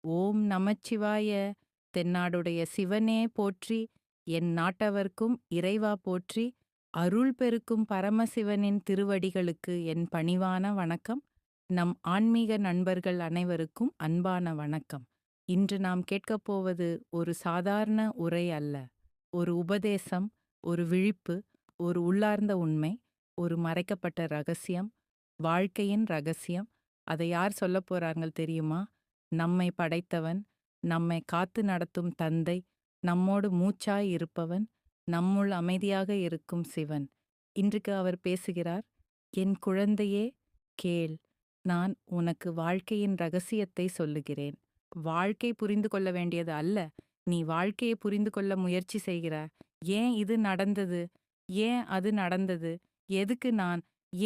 ஓம் நமச்சிவாய! தென்னாடுடைய சிவனே போற்றி! என் நாட்டவர்க்கும் இறைவா போற்றி! அருள் பெருக்கும் பரமசிவனின் திருவடிகளுக்கு என் பணிவான வணக்கம். நம் ஆன்மீக நண்பர்கள் அனைவருக்கும் அன்பான வணக்கம். இன்று நாம் கேட்கப் போவது ஒரு சாதாரண உரை அல்ல. ஒரு உபதேசம், ஒரு விழிப்பு, ஒரு உள்ளார்ந்த உண்மை, ஒரு மறைக்கப்பட்ட ரகசியம், வாழ்க்கையின் ரகசியம். அதை யார் சொல்லப் போறார்கள் தெரியுமா? நம்மை படைத்தவன், நம்மை காத்து நடத்தும் தந்தை, நம்மோடு மூச்சாய் இருப்பவன், நம்முள் அமைதியாக இருக்கும் சிவன். இன்றைக்கு அவர் பேசுகிறார். என் குழந்தையே, கேள். நான் உனக்கு வாழ்க்கையின் ரகசியத்தை சொல்லுகிறேன். வாழ்க்கை புரிந்து கொள்ள வேண்டியது அல்ல. நீ வாழ்க்கையை புரிந்து கொள்ள முயற்சி செய்கிறாய். ஏன் இது நடந்தது? ஏன் அது நடந்தது? எதுக்கு நான்?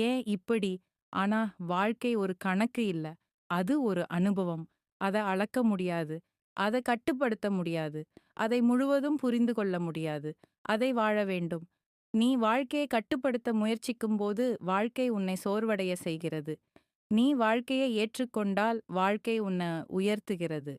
ஏன் இப்படி? ஆனா வாழ்க்கை ஒரு கணக்கு இல்ல. அது ஒரு அனுபவம். அத அளக்க முடியாது. அத கட்டுப்படுத்த முடியாது. அதை முழுவதும் புரிந்து கொள்ள முடியாது. அதை வாழ வேண்டும். நீ வாழ்க்கையை கட்டுப்படுத்த முயற்சிக்கும்போது வாழ்க்கை உன்னை சோர்வடைய செய்கிறது. நீ வாழ்க்கையை ஏற்றுக்கொண்டால் வாழ்க்கை உன்னை உயர்த்துகிறது.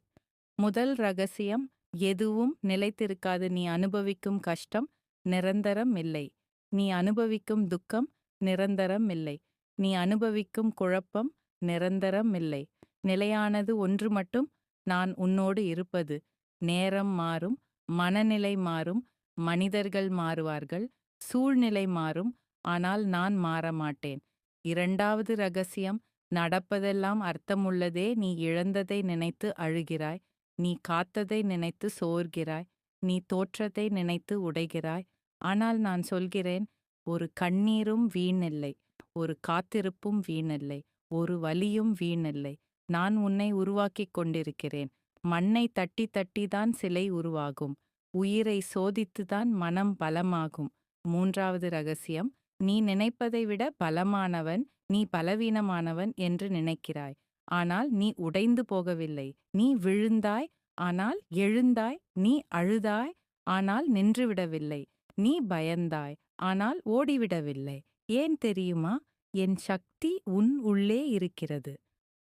முதல் ரகசியம், எதுவும் நிலைத்திருக்காது. நீ அனுபவிக்கும் கஷ்டம் நிரந்தரம் இல்லை. நீ அனுபவிக்கும் துக்கம் நிரந்தரம் இல்லை. நீ அனுபவிக்கும் குழப்பம் நிரந்தரம் இல்லை. நிலையானது ஒன்று மட்டும், நான் உன்னோடு இருப்பது. நேரம் மாறும், மனநிலை மாறும், மனிதர்கள் மாறுவார்கள், சூழ்நிலை மாறும், ஆனால் நான் மாறமாட்டேன். இரண்டாவது ரகசியம், நடப்பதெல்லாம் அர்த்தமுள்ளதே. நீ இழந்ததை நினைத்து அழுகிறாய். நீ காத்ததை நினைத்து சோர்கிறாய். நீ தோற்றதை நினைத்து உடைகிறாய். ஆனால் நான் சொல்கிறேன், ஒரு கண்ணீரும் வீணில்லை. ஒரு காத்திருப்பும் வீணில்லை. ஒரு வலியும் வீணில்லை. நான் உன்னை உருவாக்கிக் கொண்டிருக்கிறேன். மண்ணை தட்டி தட்டிதான் சிலை உருவாகும். உயிரை சோதித்துதான் மனம் பலமாகும். மூன்றாவது ரகசியம், நீ நினைப்பதை விட பலமானவன், நீ பலவீனமானவன் என்று நினைக்கிறாய். ஆனால் நீ உடைந்து போகவில்லை. நீ விழுந்தாய், ஆனால் எழுந்தாய். நீ அழுதாய், ஆனால் நின்றுவிடவில்லை. நீ பயந்தாய், ஆனால் ஓடிவிடவில்லை. ஏன் தெரியுமா? என் சக்தி உன் உள்ளே இருக்கிறது.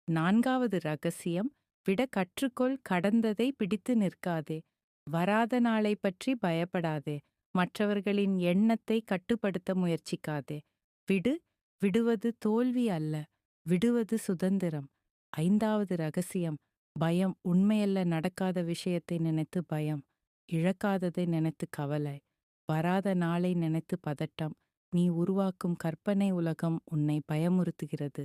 நான்காவது ரகசியம், விட கற்றுக்கொள். கடந்ததை பிடித்து நிற்காதே. வராத நாளை பற்றி பயப்படாதே. மற்றவர்களின் எண்ணத்தை கட்டுப்படுத்த முயற்சிக்காதே. விடு. விடுவது தோல்வி அல்ல, விடுவது சுதந்திரம். ஐந்தாவது ரகசியம், பயம். உண்மையல்ல. நடக்காத விஷயத்தை நினைத்து பயம். இழக்காததை நினைத்து கவலை. வராத நாளை நினைத்து பதட்டம். நீ உருவாக்கும் கற்பனை உலகம் உன்னை பயமுறுத்துகிறது.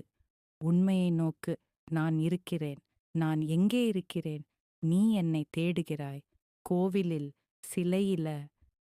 உண்மையை நோக்கு. நான் இருக்கிறேன். நான் எங்கே இருக்கிறேன்? நீ என்னை தேடுகிறாய். கோவிலில், சிலையில,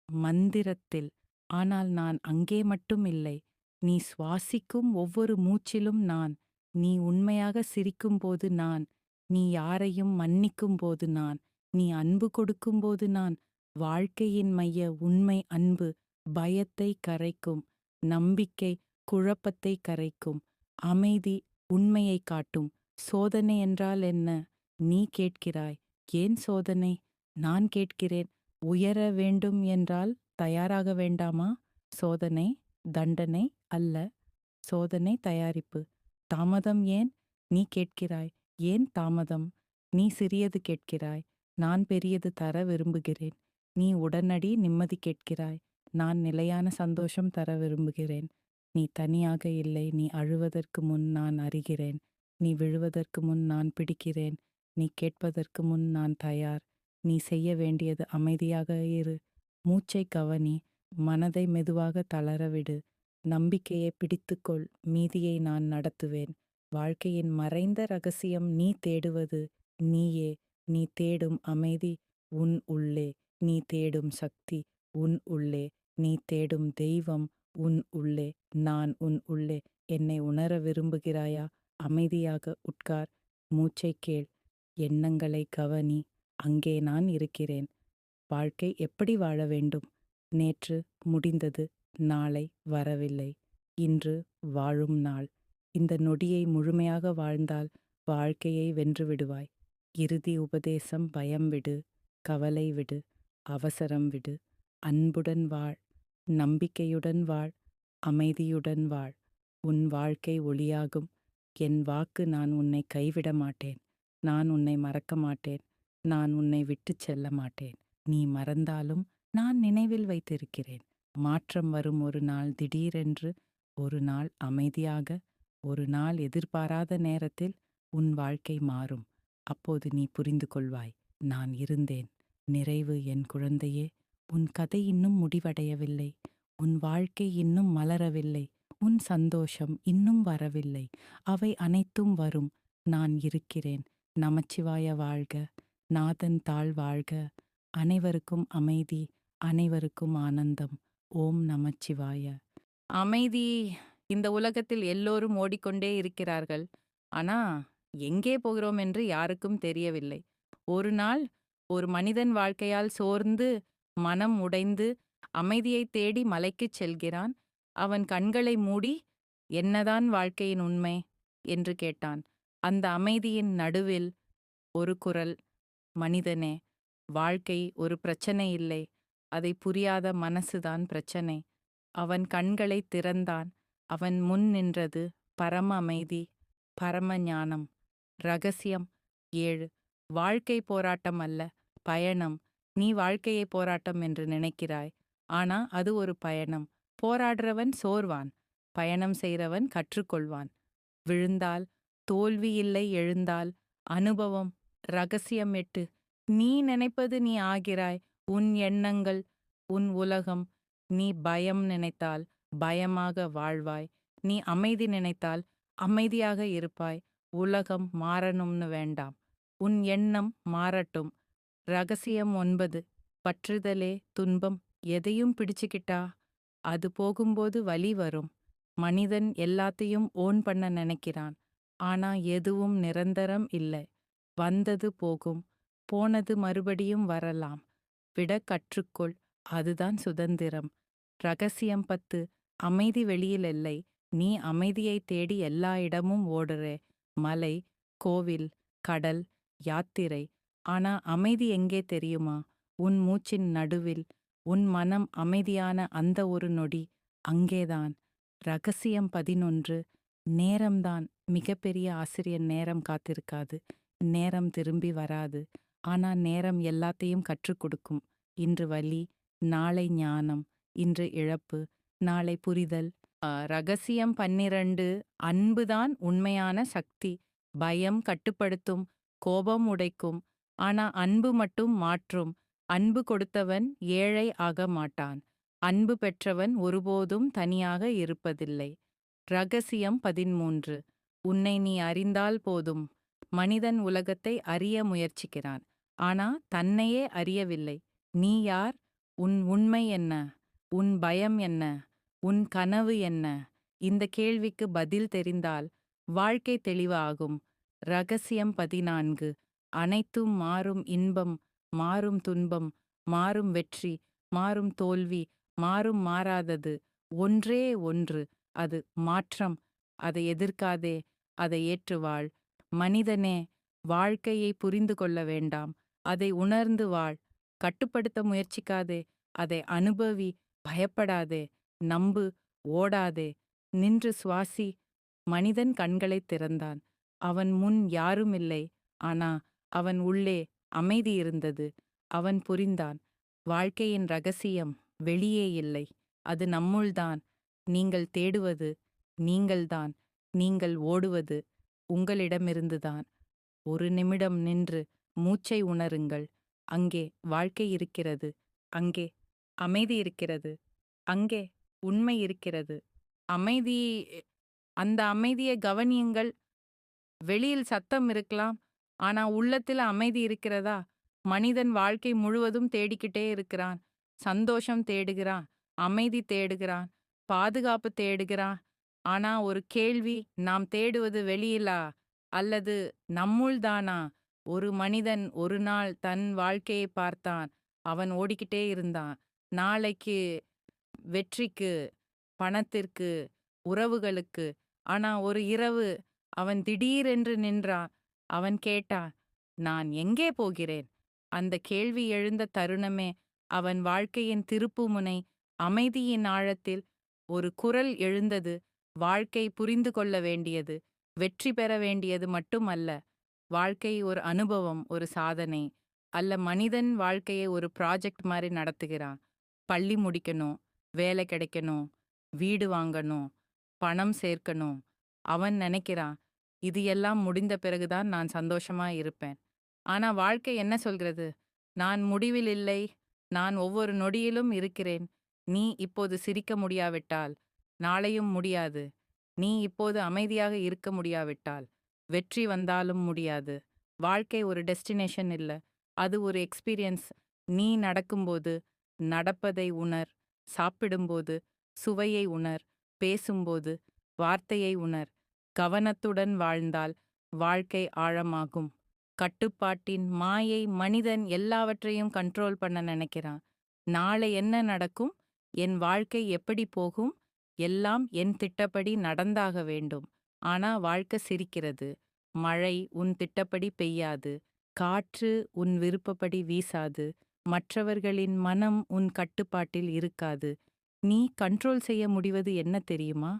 மந்திரத்தில். ஆனால் நான் அங்கே மட்டும் இல்லை. நீ சுவாசிக்கும் ஒவ்வொரு மூச்சிலும் நான். நீ உண்மையாக சிரிக்கும்போது நான். நீ யாரையும் மன்னிக்கும்போது நான். நீ அன்பு கொடுக்கும்போது நான். வாழ்க்கையின் மைய உண்மை அன்பு பயத்தை கரைக்கும். நம்பிக்கை குழப்பத்தை கரைக்கும். அமைதி உண்மையை காட்டும். சோதனை என்றால் என்ன? நீ கேட்கிறாய். ஏன் சோதனை? நான் கேட்கிறேன். உயர வேண்டும் என்றால் தயாராக வேண்டாமா? சோதனை தண்டனை அல்ல. சோதனை தயாரிப்பு. தாமதம் ஏன்? நீ கேட்கிறாய். ஏன் தாமதம்? நீ சிறியது கேட்கிறாய். நான் பெரியது தர விரும்புகிறேன். நீ உடனடி நிம்மதி கேட்கிறாய். நான் நிலையான சந்தோஷம் தர விரும்புகிறேன். நீ தனியாக இல்லை. நீ அழுவதற்கு முன் நான் அறிகிறேன். நீ விழுவதற்கு முன் நான் பிடிக்கிறேன். நீ கேட்பதற்கு முன் நான் தயார். நீ செய்ய வேண்டியது அமைதியாக இரு. மூச்சை கவனி. மனதை மெதுவாக தளரவிடு. நம்பிக்கையை பிடித்துக்கொள். மீதியை நான் நடத்துவேன். வாழ்க்கையின் மறைந்த ரகசியம் நீ தேடுவது நீயே. நீ தேடும் அமைதி உன் உள்ளே. நீ தேடும் சக்தி உன் உள்ளே. நீ தேடும் தெய்வம் உன் உள்ளே. நான் உன் உள்ளே. என்னை உணர விரும்புகிறாயா? அமைதியாக உட்கார். மூச்சை கேள். எண்ணங்களை கவனி. அங்கே நான் இருக்கிறேன். வாழ்க்கை எப்படி வாழ வேண்டும்? நேற்று முடிந்தது. நாளை வரவில்லை. இன்று வாழும் நாள். இந்த நொடியை முழுமையாக வாழ்ந்தால் வாழ்க்கையை வென்று விடுவாய். இறுதி உபதேசம், பயம் விடு. கவலை விடு. அவசரம் விடு. அன்புடன் வாழ். நம்பிக்கையுடன் வாழ். அமைதியுடன் வாழ். உன் வாழ்க்கை ஒளியாகும். என் வாக்கு, நான் உன்னை கைவிட மாட்டேன். நான் உன்னை மறக்க மாட்டேன். நான் உன்னை விட்டுச் செல்ல மாட்டேன். நீ மறந்தாலும் நான் நினைவில் வைத்திருக்கிறேன். மாற்றம் வரும் ஒரு நாள் திடீரென்று, ஒரு நாள் அமைதியாக, ஒரு நாள் எதிர்பாராத நேரத்தில் உன் வாழ்க்கை மாறும். அப்போது நீ புரிந்து கொள்வாய். நான் இருந்தேன். நிறைவு என் குழந்தையே. உன் கதை இன்னும் முடிவடையவில்லை. உன் வாழ்க்கை இன்னும் மலரவில்லை. உன் சந்தோஷம் இன்னும் வரவில்லை. அவை அனைத்தும் வரும். நான் இருக்கிறேன். நமச்சிவாய வாழ்க. நாதன் தாழ் வாழ்க. அனைவருக்கும் அமைதி. அனைவருக்கும் ஆனந்தம். ஓம் நமச்சிவாய. அமைதி. இந்த உலகத்தில் எல்லோரும் ஓடிக்கொண்டே இருக்கிறார்கள். ஆனா எங்கே போகிறோம் என்று யாருக்கும் தெரியவில்லை. ஒரு நாள் ஒரு மனிதன் வாழ்க்கையால் சோர்ந்து மனம் உடைந்து அமைதியைத் தேடி மலைக்குச் செல்கிறான். அவன் கண்களை மூடி, என்னதான் வாழ்க்கையின் உண்மை என்று கேட்டான். அந்த அமைதியின் நடுவில் ஒரு குரல், மனிதனே, வாழ்க்கை ஒரு பிரச்சனை இல்லை. அதை புரியாத மனசுதான் பிரச்சனை. அவன் கண்களை திறந்தான். அவன் முன் நின்றது பரம அமைதி, பரம ஞானம். ரகசியம் 7. வாழ்க்கை போராட்டம் அல்ல, பயணம். நீ வாழ்க்கையை போராட்டம் என்று நினைக்கிறாய். ஆனா அது ஒரு பயணம். போராடுறவன் சோர்வான். பயணம் செய்றவன் கற்றுக்கொள்வான். விழுந்தால் தோல்வி இல்லை, எழுந்தால் அனுபவம். ரகசியம் 8. நீ நினைப்பது நீ ஆகிறாய். உன் எண்ணங்கள், உன் உலகம். நீ பயம் நினைத்தால் பயமாக வாழ்வாய். நீ அமைதி நினைத்தால் அமைதியாக இருப்பாய். உலகம் மாறணும்னு வேண்டாம். உன் எண்ணம் மாறட்டும். ரகசியம் 9. பற்றுதலே துன்பம். எதையும் பிடிச்சுக்கிட்டா அது போகும்போது வலி வரும். மனிதன் எல்லாத்தையும் ஓன் பண்ண நினைக்கிறான். ஆனா எதுவும் நிரந்தரம் இல்லை. வந்தது போகும். போனது மறுபடியும் வரலாம். விட கற்றுக்கொள். அதுதான் சுதந்திரம். ரகசியம் 10. அமைதி வெளியில் இல்லை. நீ அமைதியை தேடி எல்லா இடமும் ஓடுறே. மலை, கோவில், கடல், யாத்திரை. ஆனா அமைதி எங்கே தெரியுமா? உன் மூச்சின் நடுவில். உன் மனம் அமைதியான அந்த ஒரு நொடி. அங்கேதான். ரகசியம் 11. நேரம்தான் மிகப்பெரிய ஆசிரியர். நேரம் காத்திருக்காது. நேரம் திரும்பி வராது. ஆனா நேரம் எல்லாத்தையும் கற்றுக் கொடுக்கும். இன்று வலி, நாளை ஞானம். இன்று இழப்பு, நாளை புரிதல். ரகசியம் 12. அன்புதான் உண்மையான சக்தி. பயம் கட்டுப்படுத்தும், கோபம் உடைக்கும். ஆனா அன்பு மட்டும் மாற்றும். அன்பு கொடுத்தவன் ஏழை ஆக மாட்டான். அன்பு பெற்றவன் ஒருபோதும் தனியாக இருப்பதில்லை. ரகசியம் 13. உன்னை நீ அறிந்தால் போதும். மனிதன் உலகத்தை அறிய முயற்சிக்கிறான். ஆனா தன்னையே அறியவில்லை. நீ யார்? உன் உண்மை என்ன? உன் பயம் என்ன? உன் கனவு என்ன? இந்த கேள்விக்கு பதில் தெரிந்தால் வாழ்க்கை தெளிவாகும். ரகசியம் 14. அனைத்தும் மாறும். இன்பம் மாறும், துன்பம் மாறும், வெற்றி மாறும், தோல்வி மாறும். மாறாதது ஒன்றே ஒன்று, அது மாற்றம். அதை எதிர்க்காதே, அதை ஏற்று வாழ். மனிதனே, வாழ்க்கையை புரிந்து கொள்ள வேண்டாம், அதை உணர்ந்து வாழ். கட்டுப்படுத்த முயற்சிக்காதே, அதை அனுபவி. பயப்படாதே, நம்பு, ஓடாதே, நின்று சுவாசி. மனிதன் கண்களைத் திறந்தான். அவன் முன் யாருமில்லை. ஆனா அவன் உள்ளே அமைதி இருந்தது. அவன் புரிந்தான். வாழ்க்கையின் ரகசியம் வெளியே இல்லை, அது நம்முள்தான். நீங்கள் தேடுவது நீங்கள்தான். நீங்கள் ஓடுவது உங்களிடமிருந்துதான். ஒரு நிமிடம் நின்று மூச்சை உணருங்கள். அங்கே வாழ்க்கை இருக்கிறது. அங்கே அமைதி இருக்கிறது. அங்கே உண்மை இருக்கிறது. அமைதி. அந்த அமைதியை கவனியுங்கள். வெளியில் சத்தம் இருக்கலாம், ஆனா உள்ளத்துல அமைதி இருக்கிறதா? மனிதன் வாழ்க்கை முழுவதும் தேடிக்கிட்டே இருக்கிறான். சந்தோஷம் தேடுகிறான், அமைதி தேடுகிறான், பாதுகாப்பு தேடுகிறான். ஆனா ஒரு கேள்வி, நாம் தேடுவது வெளியிலா அல்லது நம்முள்தானா? ஒரு மனிதன் ஒரு நாள் தன் வாழ்க்கையை பார்த்தான். அவன் ஓடிக்கிட்டே இருந்தான். நாளைக்கு, வெற்றிக்கு, பணத்திற்கு, உறவுகளுக்கு. ஆனா ஒரு இரவு அவன் திடீரென்று நின்றான். அவன் கேட்டான், நான் எங்கே போகிறேன்? அந்த கேள்வி எழுந்த தருணமே அவன் வாழ்க்கையின் திருப்புமுனை. அமைதியின் ஆழத்தில் ஒரு குரல் எழுந்தது. வாழ்க்கை புரிந்து கொள்ள வேண்டியது, வெற்றி பெற வேண்டியது மட்டுமல்ல, வாழ்க்கை ஒரு அனுபவம், ஒரு சாதனை. அல்ல மனிதன் வாழ்க்கையை ஒரு ப்ராஜெக்ட் மாரி நடத்துகிறான். பள்ளி முடிக்கணும், வேலை கிடைக்கணும், வீடு வாங்கணும், பணம் சேர்க்கணும். அவன் நெனைக்கிறான், இது எல்லாம் முடிந்த பிறகு தான் நான் சந்தோஷமா இருப்பேன். ஆனா வாழ்க்கை என்ன சொல்கிறது? நான் முடிவில் இல்லை. நான் ஒவ்வொரு நொடியிலும் இருக்கிறேன். நீ இப்போது சிரிக்க முடியாவிட்டால், நாளையும் முடியாது. நீ இப்போது அமைதியாக இருக்க முடியாவிட்டால், வெற்றி வந்தாலும் முடியாது. வாழ்க்கை ஒரு டெஸ்டினேஷன் இல்ல. அது ஒரு எக்ஸ்பீரியன்ஸ். நீ நடக்கும்போது, நடப்பதை உணர். சாப்பிடும்போது, சுவையை உணர். பேசும்போது, வார்த்தையை உணர். கவனத்துடன் வாழ்ந்தால், வாழ்க்கை ஆழமாகும். கட்டுப்பாட்டின் மாயை மனிதன் எல்லாவற்றையும் கண்ட்ரோல் பண்ண நினைக்கிறான். நாளை என்ன நடக்கும்? என் வாழ்க்கை எப்படி போகும்? எல்லாம் என் திட்டப்படி நடந்தாக வேண்டும். ஆனா வாழ்க்கை சிரிக்கிறது. மழை உன் திட்டப்படி பெய்யாது. காற்று உன் விருப்பப்படி வீசாது. மற்றவர்களின் மனம் உன் கட்டுப்பாட்டில் இருக்காது. நீ கண்ட்ரோல் செய்ய முடிவது என்ன தெரியுமா?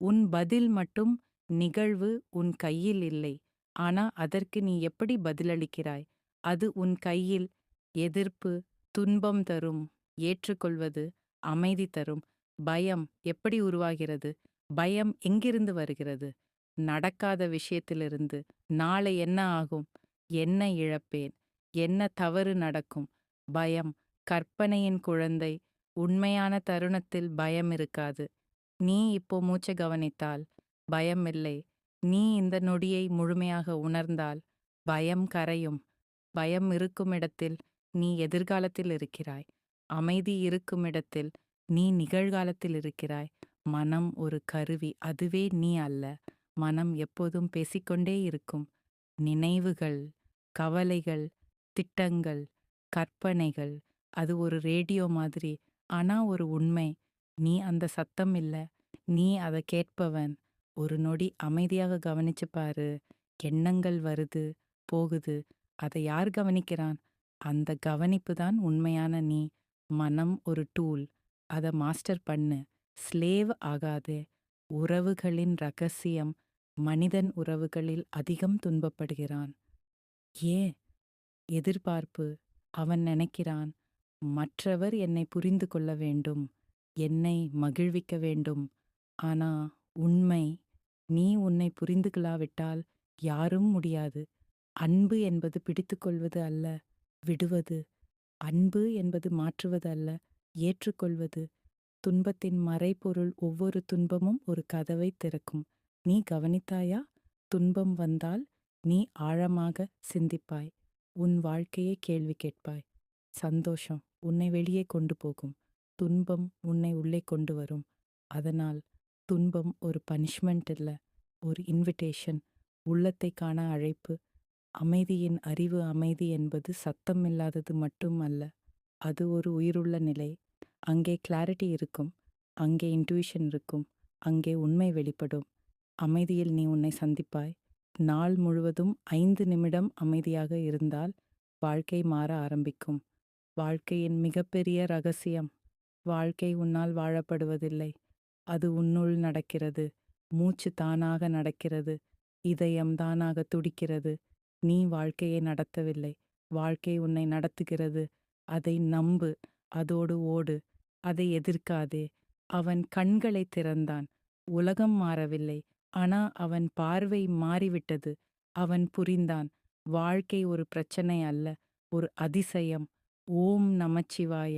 உன் பதில் மட்டும். நிகழ்வு உன் கையில் இல்லை. ஆனா அதற்கு நீ எப்படி பதிலளிக்கிறாய்? அது உன் கையில். எதிர்ப்பு துன்பம் தரும். ஏற்றுக்கொள்வது அமைதி தரும். பயம் எப்படி உருவாகிறது? பயம் எங்கிருந்து வருகிறது? நடக்காத விஷயத்திலிருந்து. நாளை என்ன ஆகும்? என்ன இழப்பேன்? என்ன தவறு நடக்கும்? பயம் கற்பனையின் குழந்தை. உண்மையான தருணத்தில் பயம் இருக்காது. நீ இப்போ மூச்சை கவனித்தால் பயம் இல்லை. நீ இந்த நொடியை முழுமையாக உணர்ந்தால் பயம் கரையும். பயம் இருக்கும் இடத்தில் நீ எதிர்காலத்தில் இருக்கிறாய். அமைதி இருக்கும் இடத்தில் நீ நிகழ்காலத்தில் இருக்கிறாய். மனம் ஒரு கருவி, அதுவே நீ அல்ல. மனம் எப்போதும் பேசிக்கொண்டே இருக்கும். நினைவுகள், கவலைகள், திட்டங்கள், கற்பனைகள். அது ஒரு ரேடியோ மாதிரி. ஆனா ஒரு உண்மை. நீ அந்த சத்தம் இல்ல. நீ அதை கேட்பவன். ஒரு நொடி அமைதியாக கவனிச்சு பாரு. எண்ணங்கள் வருது, போகுது. அதை யார் கவனிக்கிறான்? அந்த கவனிப்பு தான் உண்மையான நீ. மனம் ஒரு டூல். அத மாஸ்டர் பண்ணு. ஸ்லேவ் ஆகாதே. உறவுகளின் ரகசியம். மனிதன் உறவுகளில் அதிகம் துன்பப்படுகிறான். ஏன்? எதிர்பார்ப்பு. அவன் நினைக்கிறான், மற்றவர் என்னை புரிந்து கொள்ள வேண்டும். என்னை மகிழ்விக்க வேண்டும். ஆனா உண்மை, நீ உன்னை புரிந்துகொள்ளாவிட்டால் யாரும் முடியாது. அன்பு என்பது பிடித்துக்கொள்வது அல்ல, விடுவது. அன்பு என்பது மாற்றுவது அல்ல, ஏற்றுக்கொள்வது. துன்பத்தின் மறைபொருள். ஒவ்வொரு துன்பமும் ஒரு கதவை திறக்கும். நீ கவனித்தாயா? துன்பம் வந்தால் நீ ஆழமாக சிந்திப்பாய். உன் வாழ்க்கையை கேள்வி கேட்பாய். சந்தோஷம் உன்னை வெளியே கொண்டு போகும். துன்பம் உன்னை உள்ளே கொண்டு வரும். அதனால் துன்பம் ஒரு பனிஷ்மெண்ட் இல்ல, ஒரு இன்விடேஷன். உள்ளத்தை காண அழைப்பு. அமைதியின் அறிவு. அமைதி என்பது சத்தம் இல்லாதது மட்டும் அல்ல, அது ஒரு உயிருள்ள நிலை. அங்கே கிளாரிட்டி இருக்கும். அங்கே இன்ட்யூஷன் இருக்கும். அங்கே உண்மை வெளிப்படும். அமைதியில் நீ உன்னை சந்திப்பாய். நாள் முழுவதும் 5 நிமிடம் அமைதியாக இருந்தால் வாழ்க்கை மாற ஆரம்பிக்கும். வாழ்க்கையின் மிகப்பெரிய ரகசியம். வாழ்க்கை உன்னால் வாழப்படுவதில்லை. அது உன்னுள் நடக்கிறது. மூச்சு தானாக நடக்கிறது. இதயம் தானாக துடிக்கிறது. நீ வாழ்க்கையை நடத்தவில்லை. வாழ்க்கை உன்னை நடத்துகிறது. அதை நம்பு. அதோடு ஓடு. அதை எதிர்க்காதே. அவன் கண்களை திறந்தான். உலகம் மாறவில்லை. ஆனா அவன் பார்வை மாறிவிட்டது. அவன் புரிந்தான். வாழ்க்கை ஒரு பிரச்சனை அல்ல, ஒரு அதிசயம். ஓம் நமச்சிவாய.